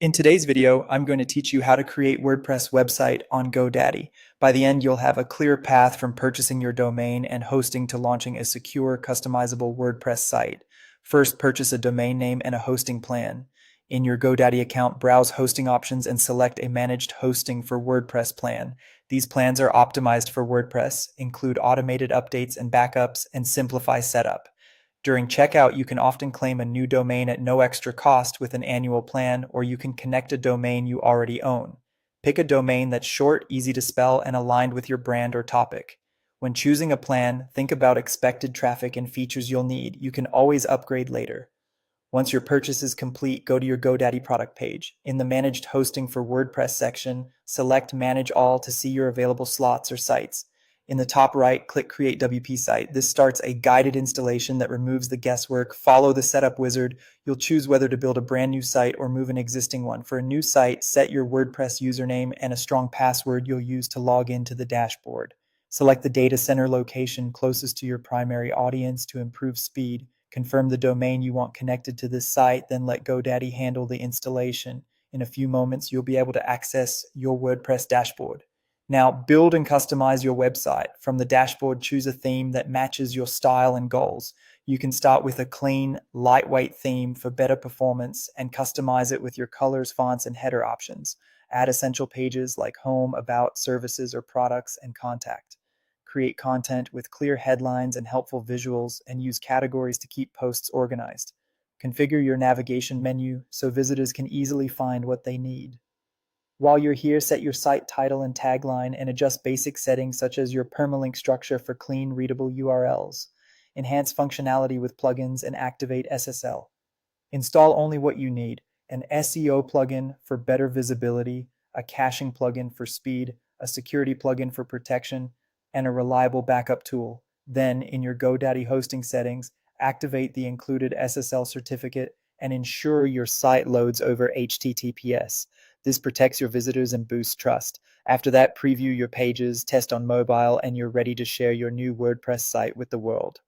In today's video, I'm going to teach you how to create WordPress website on GoDaddy. By the end, you'll have a clear path from purchasing your domain and hosting to launching a secure, customizable WordPress site. First, purchase a domain name and a hosting plan. In your GoDaddy account, browse hosting options and select a managed hosting for WordPress plan. These plans are optimized for WordPress, include automated updates and backups, and simplify setup. During checkout, you can often claim a new domain at no extra cost with an annual plan, or you can connect a domain you already own. Pick a domain that's short, easy to spell, and aligned with your brand or topic. When choosing a plan, think about expected traffic and features you'll need. You can always upgrade later. Once your purchase is complete, go to your GoDaddy product page. In the Managed Hosting for WordPress section, select Manage All to see your available slots or sites. In the top right, click Create WP Site. This starts a guided installation that removes the guesswork. Follow the setup wizard. You'll choose whether to build a brand new site or move an existing one. For a new site, set your WordPress username and a strong password you'll use to log into the dashboard. Select the data center location closest to your primary audience to improve speed. Confirm the domain you want connected to this site, then let GoDaddy handle the installation. In a few moments, you'll be able to access your WordPress dashboard. Now, build and customize your website. From the dashboard, choose a theme that matches your style and goals. You can start with a clean, lightweight theme for better performance and customize it with your colors, fonts, and header options. Add essential pages like home, about, services, or products, and contact. Create content with clear headlines and helpful visuals, and use categories to keep posts organized. Configure your navigation menu so visitors can easily find what they need. While you're here, set your site title and tagline and adjust basic settings such as your permalink structure for clean, readable URLs. Enhance functionality with plugins and activate SSL. Install only what you need: an SEO plugin for better visibility, a caching plugin for speed, a security plugin for protection, and a reliable backup tool. Then, in your GoDaddy hosting settings, activate the included SSL certificate and ensure your site loads over HTTPS. This protects your visitors and boosts trust. After that, preview your pages, test on mobile, and you're ready to share your new WordPress site with the world.